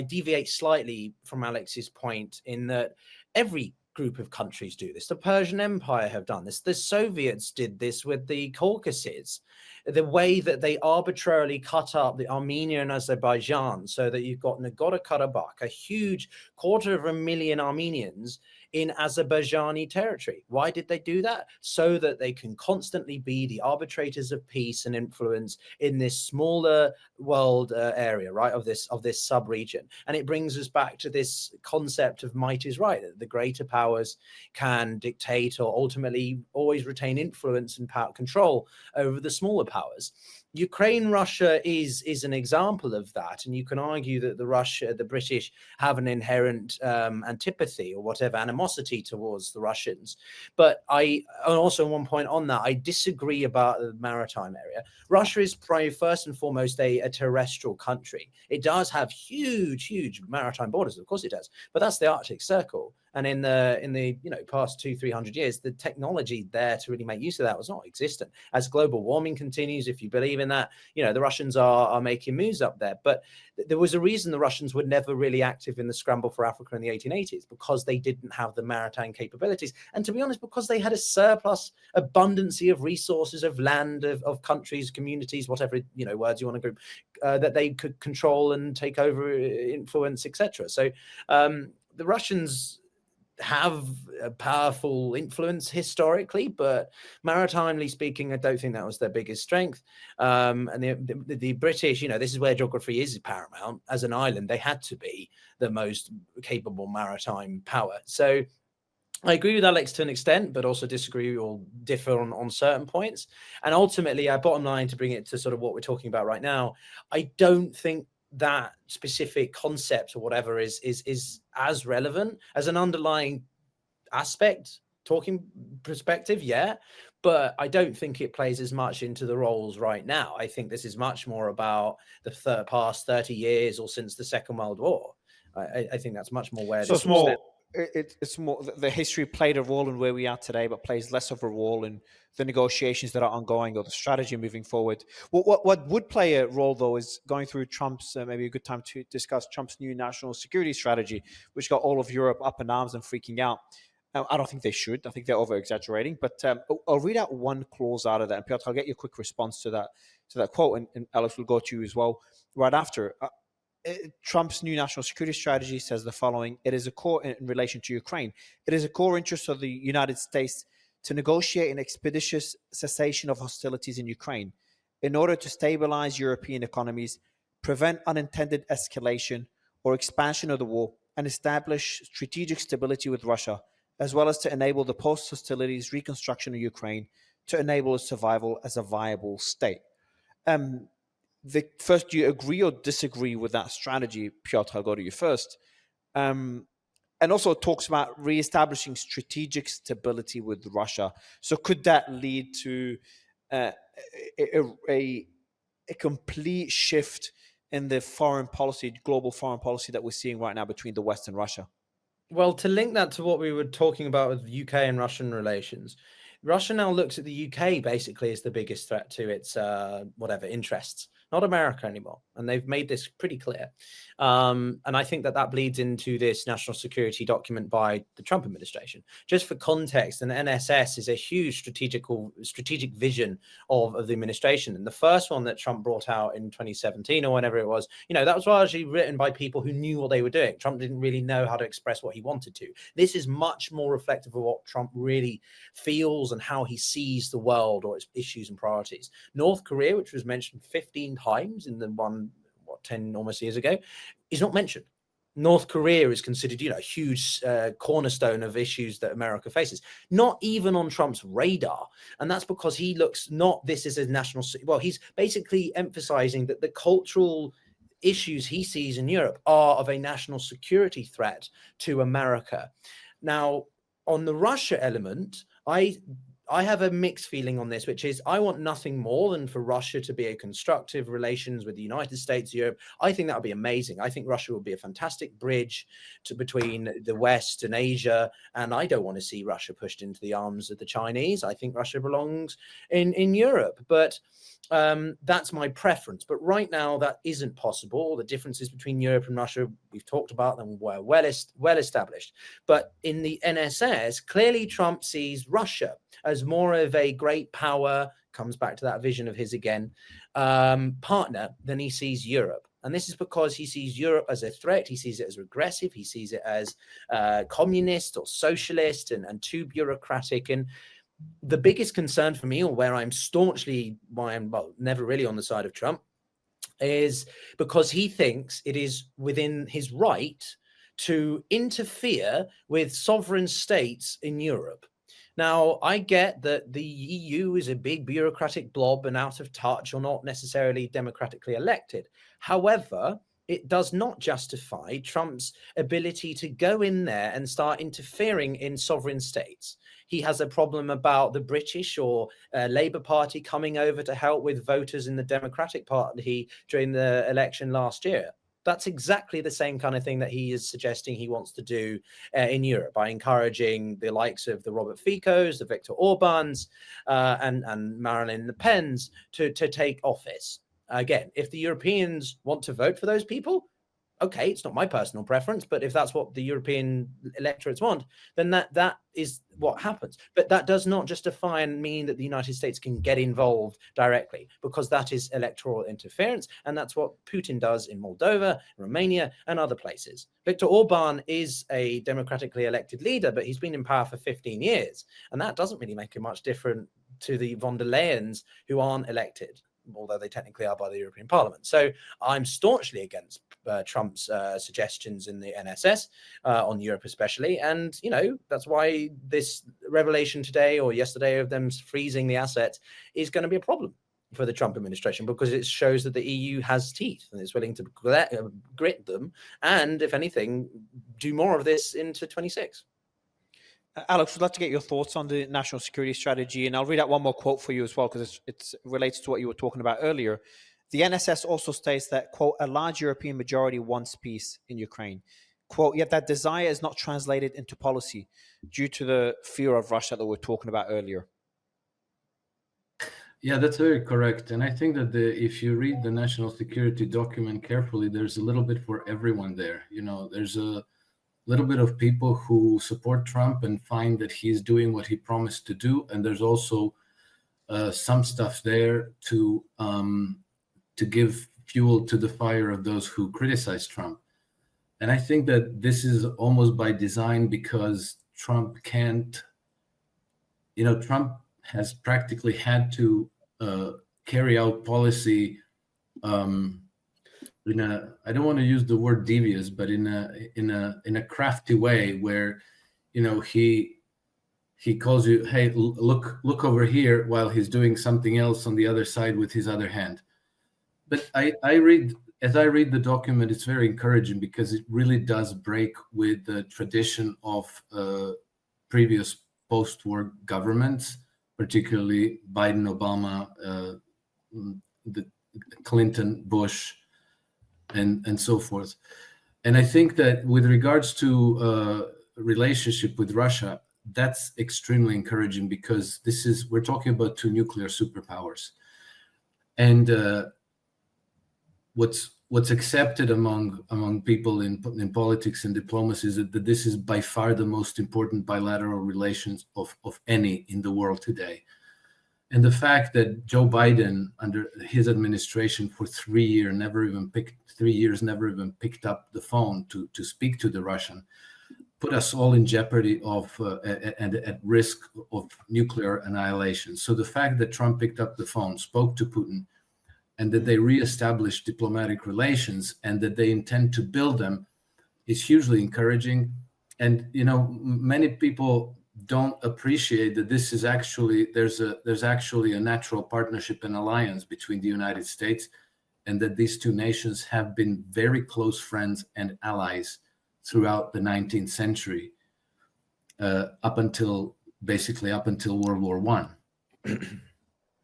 deviate slightly from Alex's point, in that every group of countries do this. The Persian Empire have done this. The Soviets did this with the Caucasus. The way that they arbitrarily cut up the Armenia and Azerbaijan, so that you've got Nagorno-Karabakh, a huge 250,000 Armenians in Azerbaijani territory. Why did they do that? So that they can constantly be the arbitrators of peace and influence in this smaller world area, right, of this sub-region. And it brings us back to this concept of might is right, that the greater powers can dictate or ultimately always retain influence and power control over the smaller powers. Russia is an example of that, and you can argue that the British have an inherent antipathy or whatever, animosity towards the Russians. But and also one point on that, I disagree about the maritime area. Russia is probably first and foremost a terrestrial country. It does have huge maritime borders, of course it does, but that's the Arctic Circle. And in the past 200-300 years, the technology there to really make use of that was not existent. As global warming continues, if you believe in that, the Russians are making moves up there. But there was a reason the Russians were never really active in the scramble for Africa in the 1880s, because they didn't have the maritime capabilities. And to be honest, because they had a surplus abundancy of resources, of land, of countries, communities, whatever words you want to group, that they could control and take over, influence, etc. So the Russians have a powerful influence historically, but maritimely speaking, I don't think that was their biggest strength. And the British, this is where geography is paramount. As an island, they had to be the most capable maritime power. So I agree with Alex to an extent, but also disagree or differ on certain points. And ultimately, our bottom line, to bring it to sort of what we're talking about right now, I don't think that specific concept or whatever is as relevant as an underlying aspect, talking perspective, yeah, but I don't think it plays as much into the roles right now. I think this is much more about the past 30 years or since the Second World War. I think that's much more where So this it's more, it's more the history played a role in where we are today, but plays less of a role in the negotiations that are ongoing or the strategy moving forward. What would play a role, though, is going through Trump's, maybe a good time to discuss Trump's new national security strategy, which got all of Europe up in arms and freaking out. I don't think they should. I think they're over exaggerating. But I'll read out one clause out of that, and Pyotr, I'll get you a quick response to that quote, and Alex will go to you as well right after. Trump's new national security strategy says the following: it is a core in relation to Ukraine. It is a core interest of the United States to negotiate an expeditious cessation of hostilities in Ukraine in order to stabilize European economies, prevent unintended escalation or expansion of the war, and establish strategic stability with Russia, as well as to enable the post-hostilities reconstruction of Ukraine to enable its survival as a viable state. First, do you agree or disagree with that strategy? Pyotr, I'll go to you first. And also it talks about reestablishing strategic stability with Russia. So could that lead to a complete shift in the foreign policy, global foreign policy that we're seeing right now between the West and Russia? Well, to link that to what we were talking about with UK and Russian relations, Russia now looks at the UK basically as the biggest threat to its interests, not America anymore. And they've made this pretty clear. And I think that bleeds into this national security document by the Trump administration. Just for context, an NSS is a huge strategic vision of the administration. And the first one that Trump brought out in 2017 or whenever it was, that was largely written by people who knew what they were doing. Trump didn't really know how to express what he wanted to. This is much more reflective of what Trump really feels and how he sees the world or its issues and priorities. North Korea, which was mentioned 15 times in the 10 almost years ago, is not mentioned. North Korea is considered, a huge cornerstone of issues that America faces, not even on Trump's radar. And that's because he looks not this as a national, he's basically emphasizing that the cultural issues he sees in Europe are of a national security threat to America. Now, on the Russia element, I have a mixed feeling on this, which is I want nothing more than for Russia to be a constructive relations with the United States, Europe. I think that would be amazing. I think Russia would be a fantastic bridge between the West and Asia. And I don't want to see Russia pushed into the arms of the Chinese. I think Russia belongs in Europe. But that's my preference. But right now, that isn't possible. The differences between Europe and Russia, we've talked about them, were well established. But in the NSS, clearly Trump sees Russia as more of a great power, comes back to that vision of his again, partner than he sees Europe. And this is because he sees Europe as a threat. He sees it as regressive. He sees it as communist or socialist and too bureaucratic. And the biggest concern for me, or where I'm never really on the side of Trump, is because he thinks it is within his right to interfere with sovereign states in Europe. Now, I get that the EU is a big bureaucratic blob and out of touch or not necessarily democratically elected. However, it does not justify Trump's ability to go in there and start interfering in sovereign states. He has a problem about the British or Labour Party coming over to help with voters in the Democratic Party during the election last year. That's exactly the same kind of thing that he is suggesting he wants to do in Europe by encouraging the likes of the Robert Ficos, the Viktor Orbáns, and Marine Le Pen's to take office. Again, if the Europeans want to vote for those people, okay, it's not my personal preference, but if that's what the European electorates want, then that is what happens. But that does not justify and mean that the United States can get involved directly, because that is electoral interference. And that's what Putin does in Moldova, Romania, and other places. Viktor Orban is a democratically elected leader, but he's been in power for 15 years. And that doesn't really make him much different to the von der Leyens who aren't elected, although they technically are by the European Parliament. So I'm staunchly against Trump's suggestions in the NSS on Europe especially. And, that's why this revelation today or yesterday of them freezing the assets is going to be a problem. for the Trump administration, because it shows that the EU has teeth and is willing to grit them, and if anything, do more of this into 26. Alex, we'd love to get your thoughts on the national security strategy, and I'll read out one more quote for you as well, because it's related to what you were talking about earlier. The NSS also states that, quote, a large European majority wants peace in Ukraine. Quote, yet that desire is not translated into policy due to the fear of Russia that we were talking about earlier. Yeah, that's very correct. And I think that if you read the national security document carefully, there's a little bit for everyone there. You know, there's a little bit of people who support Trump and find that he's doing what he promised to do. And there's also some stuff there to give fuel to the fire of those who criticize Trump. And I think that this is almost by design, because Trump can't, Trump has practically had to carry out policy in a, I don't want to use the word devious, but in a crafty way, where he calls you, hey, look over here, while he's doing something else on the other side with his other hand. But as I read the document, it's very encouraging, because it really does break with the tradition of previous post-war governments, particularly Biden, Obama, the Clinton, Bush, and so forth. And I think that with regards to relationship with Russia, that's extremely encouraging, because we're talking about two nuclear superpowers. And what's accepted among people in politics and diplomacy is that this is by far the most important bilateral relations of any in the world today. And the fact that Joe Biden, under his administration for 3 years, never even picked up the phone to speak to the Russian, put us all in jeopardy of and at risk of nuclear annihilation. So the fact that Trump picked up the phone, spoke to Putin, and that they reestablished diplomatic relations, and that they intend to build them, is hugely encouraging. And many people don't appreciate that this is actually there's actually a natural partnership and alliance between the United States, and that these two nations have been very close friends and allies throughout the 19th century, up until World War I.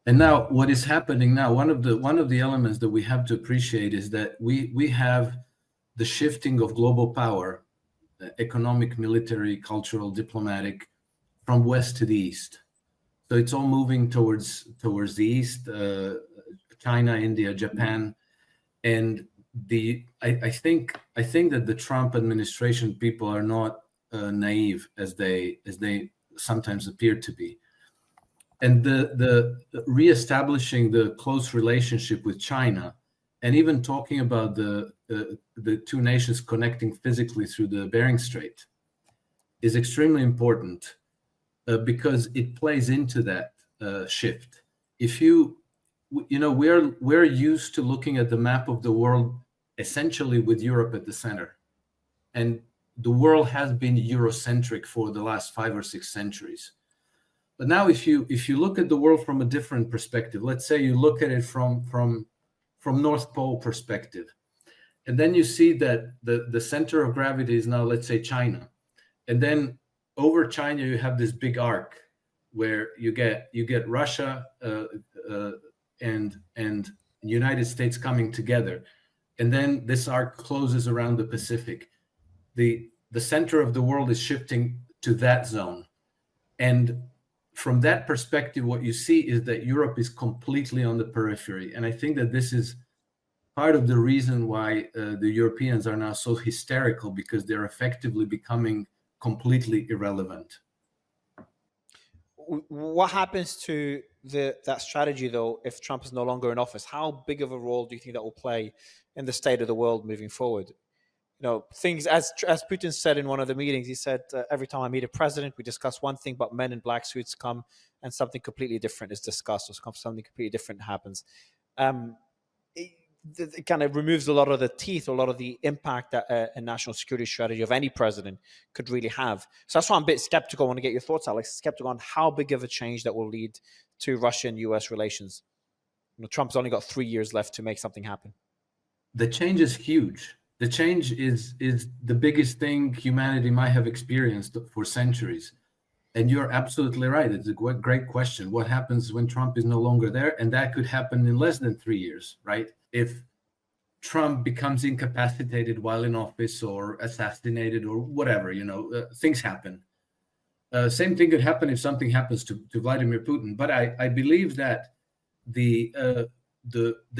And now, what is happening now? One of the elements that we have to appreciate is that we have the shifting of global power, economic, military, cultural, diplomatic, from west to the east. So it's all moving towards the east, China, India, Japan, and I think that the Trump administration people are not naive as they sometimes appear to be. And the reestablishing the close relationship with China, and even talking about the two nations connecting physically through the Bering Strait, is extremely important, because it plays into that shift. If we're used to looking at the map of the world essentially with Europe at the center, and the world has been Eurocentric for the last 5 or 6 centuries. But now, if you look at the world from a different perspective, let's say you look at it from North Pole perspective, and then you see that the center of gravity is now, let's say, China, and then over China you have this big arc where you get Russia and United States coming together, and then this arc closes around the Pacific. The center of the world is shifting to that zone, and from that perspective, what you see is that Europe is completely on the periphery. And I think that this is part of the reason why the Europeans are now so hysterical, because they're effectively becoming completely irrelevant. What happens to that strategy, though, if Trump is no longer in office? How big of a role do you think that will play in the state of the world moving forward? Things, as Putin said in one of the meetings, he said, every time I meet a president, we discuss one thing, but men in black suits come and something completely different is discussed, or something completely different happens. It kind of removes a lot of the teeth, a lot of the impact that a national security strategy of any president could really have. So that's why I'm a bit skeptical. I want to get your thoughts, Alex. Skeptical on how big of a change that will lead to Russia and US relations Trump's only got 3 years left to make something happen. The change is huge. The change is the biggest thing humanity might have experienced for centuries. And you're absolutely right. It's a great question. What happens when Trump is no longer there? And that could happen in less than 3 years, right? If Trump becomes incapacitated while in office or assassinated or whatever, things happen. Same thing could happen if something happens to Vladimir Putin. But I believe that the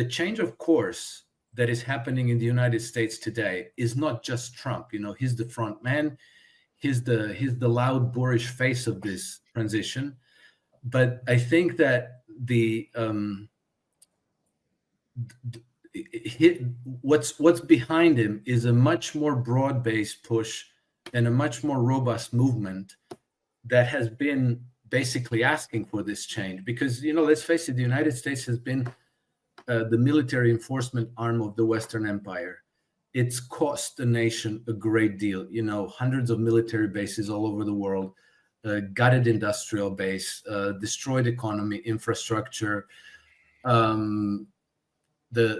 change of course that is happening in the United States today is not just Trump. He's the front man. He's the loud, boorish face of this transition. But I think that what's behind him is a much more broad-based push and a much more robust movement that has been basically asking for this change. Because, let's face it, the United States has been the military enforcement arm of the Western Empire. It's cost the nation a great deal, hundreds of military bases all over the world, gutted industrial base, destroyed economy, infrastructure, the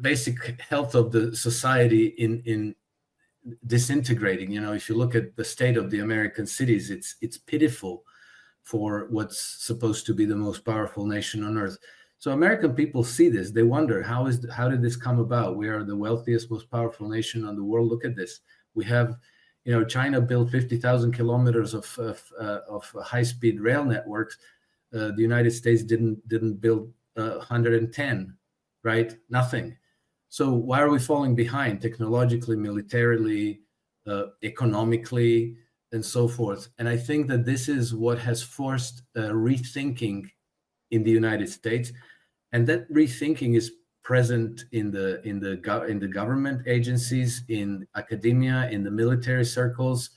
basic health of the society in disintegrating. If you look at the state of the American cities, it's pitiful for what's supposed to be the most powerful nation on earth. So American people see this. They wonder, how did this come about? We are the wealthiest, most powerful nation in the world. Look at this. We have, China built 50,000 kilometers of high-speed rail networks. The United States didn't build 110, right? Nothing. So why are we falling behind technologically, militarily, economically, and so forth? And I think that this is what has forced rethinking in the United States, and that rethinking is present in the government agencies, in academia, in the military circles,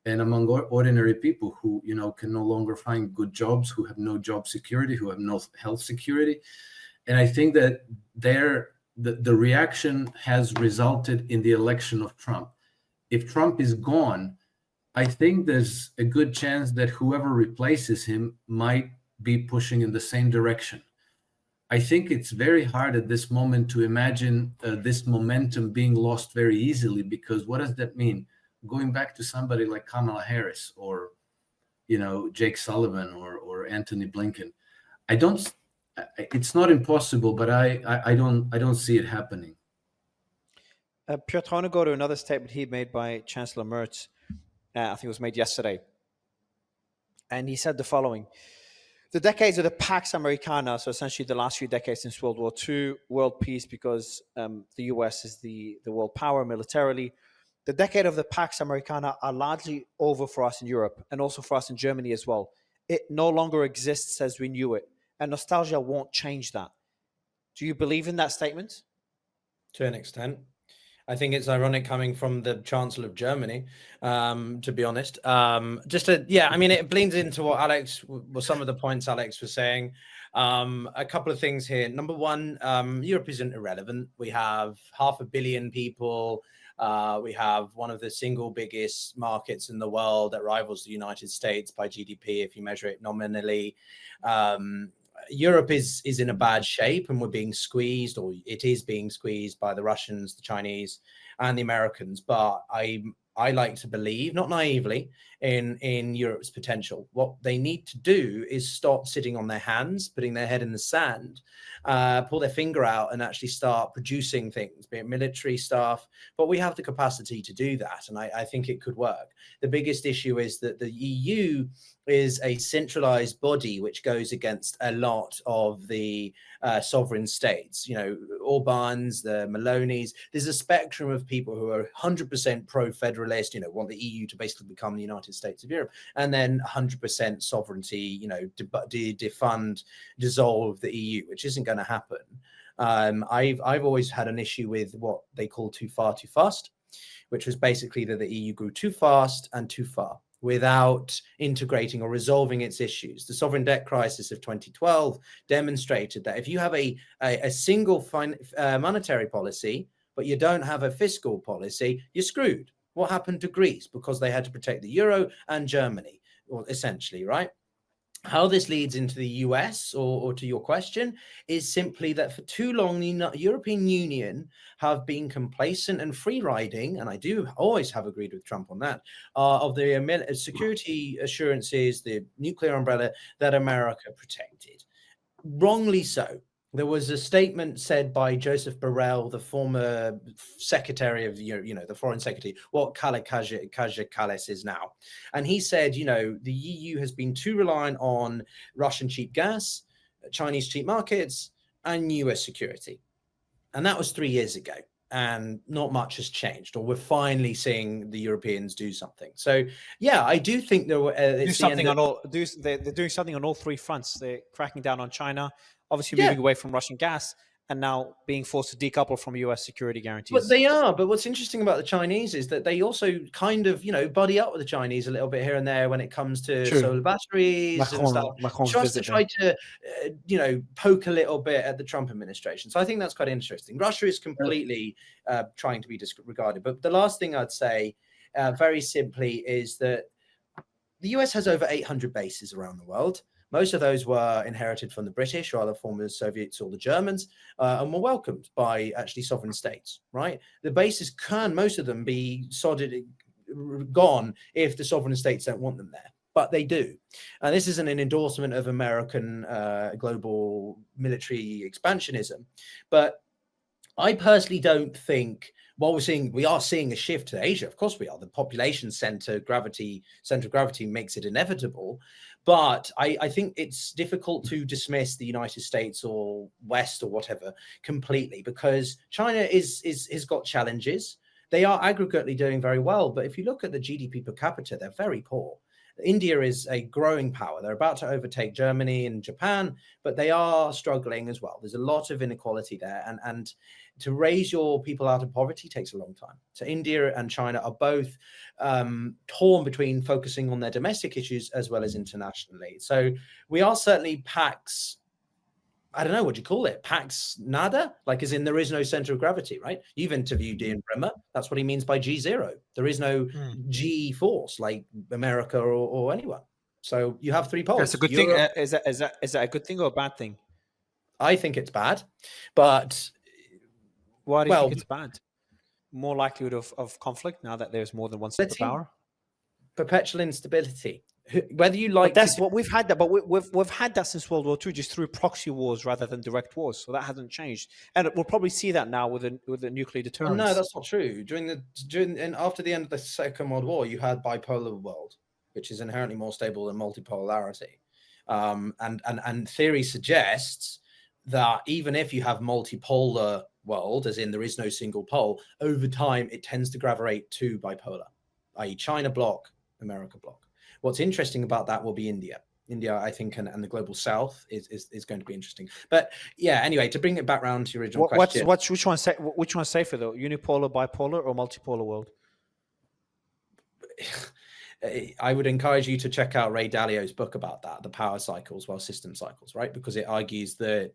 and among ordinary people who can no longer find good jobs, who have no job security, who have no health security. And I think that the reaction has resulted in the election of Trump. If Trump is gone, I think there's a good chance that whoever replaces him might be pushing in the same direction. I think it's very hard at this moment to imagine this momentum being lost very easily, because what does that mean? Going back to somebody like Kamala Harris or, Jake Sullivan or Antony Blinken. It's not impossible, but I don't see it happening. Pyotr, I want to go to another statement he made by Chancellor Merz. I think it was made yesterday. And he said the following: the decades of the Pax Americana, so essentially the last few decades since World War II, world peace, because the US is the world power militarily. The decade of the Pax Americana are largely over for us in Europe, and also for us in Germany as well. It no longer exists as we knew it, and nostalgia won't change that. Do you believe in that statement? To an extent. I think it's ironic coming from the Chancellor of Germany, to be honest. It bleeds into what some of the points Alex was saying. A couple of things here. Number one, Europe isn't irrelevant. We have 500 million people. We have one of the single biggest markets in the world that rivals the United States by GDP, if you measure it nominally. Europe is in a bad shape, and we're being squeezed, or it is being squeezed by the Russians, the Chinese, and the Americans. But I like to believe, not naively, in Europe's potential. What they need to do is stop sitting on their hands, putting their head in the sand, pull their finger out and actually start producing things, be it military stuff. But we have the capacity to do that, and I think it could work. The biggest issue is that the EU is a centralized body which goes against a lot of the sovereign states, Orban's, the Maloney's. There's a spectrum of people who are 100% pro-federalist, want the EU to basically become the United States of Europe, and then 100% sovereignty, defund, dissolve the EU, which isn't going to happen. I've always had an issue with what they call too far, too fast, which was basically that the EU grew too fast and too far without integrating or resolving its issues. The sovereign debt crisis of 2012 demonstrated that if you have a single monetary policy, but you don't have a fiscal policy, you're screwed. What happened to Greece? Because they had to protect the euro and Germany, essentially, right? How this leads into the US, or to your question, is simply that for too long, the European Union have been complacent and free riding, and I do always have agreed with Trump on that, of the security assurances, the nuclear umbrella that America protected. Wrongly so. There was a statement said by Joseph Borrell, the former secretary of, the foreign secretary, what Kaja Kallas is now. And he said, the EU has been too reliant on Russian cheap gas, Chinese cheap markets, and US security. And that was 3 years ago. And not much has changed, or we're finally seeing the Europeans do something. So, yeah, I do think there were they're doing something on all three fronts. They're cracking down on China, obviously moving away from Russian gas, and now being forced to decouple from US security guarantees. But they are. But what's interesting about the Chinese is that they also kind of, buddy up with the Chinese a little bit here and there when it comes to solar batteries and stuff. Tries to try to, poke a little bit at the Trump administration. So I think that's quite interesting. Russia is completely trying to be disregarded. But the last thing I'd say, very simply, is that the US has over 800 bases around the world. Most of those were inherited from the British or other former Soviets or the Germans, and were welcomed by actually sovereign states, right? The bases can, most of them, be gone if the sovereign states don't want them there, but they do. And this isn't an endorsement of American global military expansionism, but I personally don't think, while we are seeing a shift to Asia. Of course we are. The population center of gravity makes it inevitable. But I think it's difficult to dismiss the United States or West or whatever completely, because China has got challenges. They are aggregately doing very well, but if you look at the GDP per capita, they're very poor. India is a growing power. They're about to overtake Germany and Japan, but they are struggling as well. There's a lot of inequality there. And to raise your people out of poverty takes a long time. So India and China are both torn between focusing on their domestic issues as well as internationally. So we are certainly Pax, I don't know, what do you call it? Pax nada? Like, as in there is no center of gravity, right? You've interviewed Ian Bremmer. That's what he means by G0. There is no G force like America or anyone. So you have three poles. That's a good thing. Is that a good thing or a bad thing? I think it's bad, but why do you think it's bad? More likelihood of conflict now that there's more than one superpower? Perpetual instability. Whether you like, but that's what we've had that, but we've had that since World War II, just through proxy wars rather than direct wars. So that hasn't changed, and we'll probably see that now with the nuclear deterrence. No, that's not true. And after the end of the Second World War, you had bipolar world, which is inherently more stable than multipolarity. And theory suggests that even if you have multipolar world, as in there is no single pole, over time it tends to gravitate to bipolar, i.e. China block, America block. What's interesting about that will be India. India, I think, and the global south is going to be interesting. But yeah, anyway, to bring it back round to your original question. Which one's safer though? Unipolar, bipolar, or multipolar world? I would encourage you to check out Ray Dalio's book about that, the power cycles, system cycles, right? Because it argues that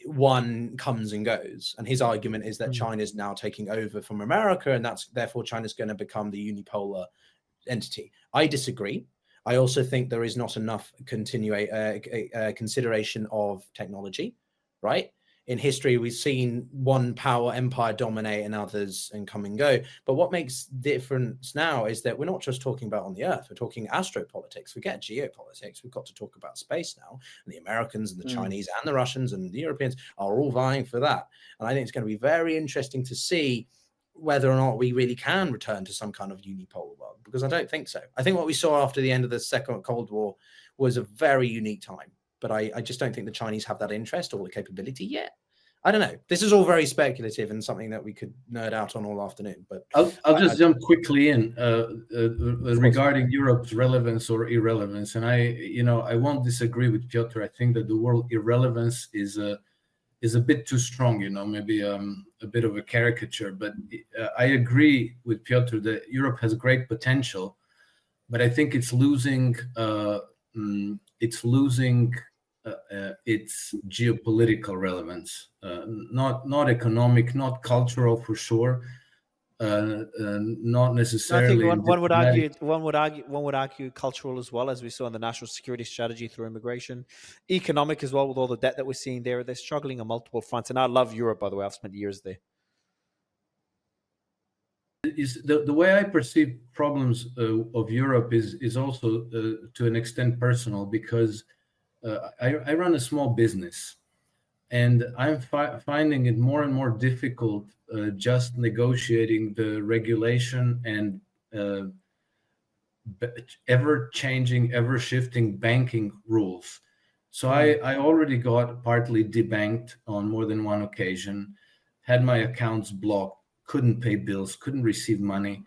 one comes and goes. And his argument is that China is now taking over from America, and therefore China's going to become the unipolar entity. I disagree. I also think there is not enough consideration of technology, right? In history, we've seen one power empire dominate and others and come and go. But what makes difference now is that we're not just talking about on the Earth, we're talking astropolitics, forget geopolitics. We've got to talk about space now. And the Americans and the Chinese and the Russians and the Europeans are all vying for that. And I think it's going to be very interesting to see whether or not we really can return to some kind of unipolar world, because I don't think so. I think what we saw after the end of the Second Cold War was a very unique time, but I just don't think the Chinese have that interest or the capability yet. I don't know. This is all very speculative and something that we could nerd out on all afternoon. But I'll just jump quickly in regarding Europe's relevance or irrelevance, and I won't disagree with Pyotr. I think that the word irrelevance is a bit too strong, maybe a bit of a caricature, but I agree with Pyotr that Europe has great potential, but I think it's losing its geopolitical relevance, not economic, not cultural for sure. not I necessarily. think one would argue cultural as well, as we saw in the national security strategy through immigration, economic as well, with all the debt that we're seeing there. They're struggling on multiple fronts, and I love Europe, by the way. I've spent years there. Is the way I perceive problems of Europe is also to an extent personal, because I run a small business, and I'm finding it more and more difficult just negotiating the regulation and ever-changing, ever-shifting banking rules. So I already got partly debanked on more than one occasion, had my accounts blocked, couldn't pay bills, couldn't receive money.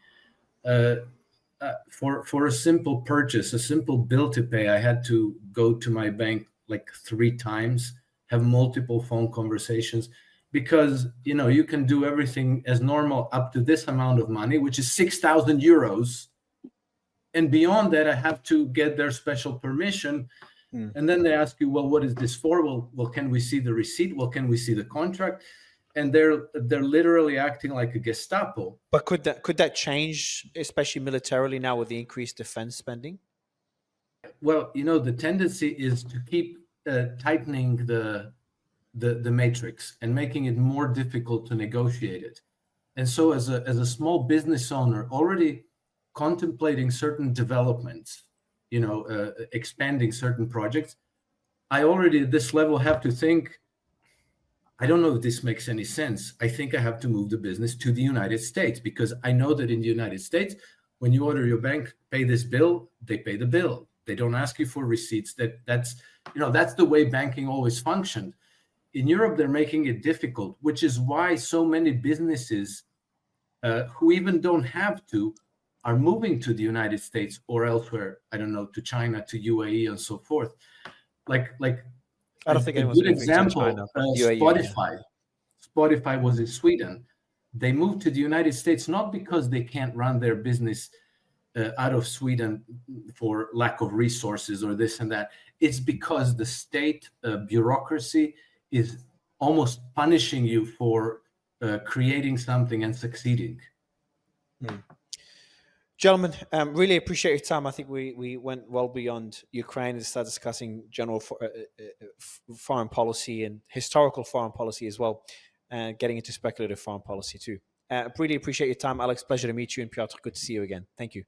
For a simple purchase, a simple bill to pay, I had to go to my bank like 3 times, have multiple phone conversations, because you can do everything as normal up to this amount of money, which is 6,000 euros. And beyond that, I have to get their special permission. And then they ask you, well, what is this for? Well, can we see the receipt? Well, can we see the contract? And they're literally acting like a Gestapo. But could that change, especially militarily now with the increased defense spending? Well, the tendency is to keep tightening the matrix and making it more difficult to negotiate it. And so as a small business owner, already contemplating certain developments, expanding certain projects, I already at this level have to think, I don't know if this makes any sense. I think I have to move the business to the United States, because I know that in the United States, when you order your bank, pay this bill, they pay the bill. They don't ask you for receipts. That's the way banking always functioned. In Europe, they're making it difficult, which is why so many businesses who even don't have to are moving to the United States or elsewhere, I don't know, to China, to UAE, and so forth. Like I don't think a anyone's good moving to example, China, UAE, Spotify. yeah. Spotify was in Sweden. They moved to the United States not because they can't run their business out of Sweden for lack of resources or this and that. It's because the state bureaucracy is almost punishing you for creating something and succeeding. Gentlemen, really appreciate your time. I think we went well beyond Ukraine and started discussing general foreign policy and historical foreign policy as well, and getting into speculative foreign policy too. Really appreciate your time, Alex. Pleasure to meet you. And Pyotr, good to see you again. Thank you.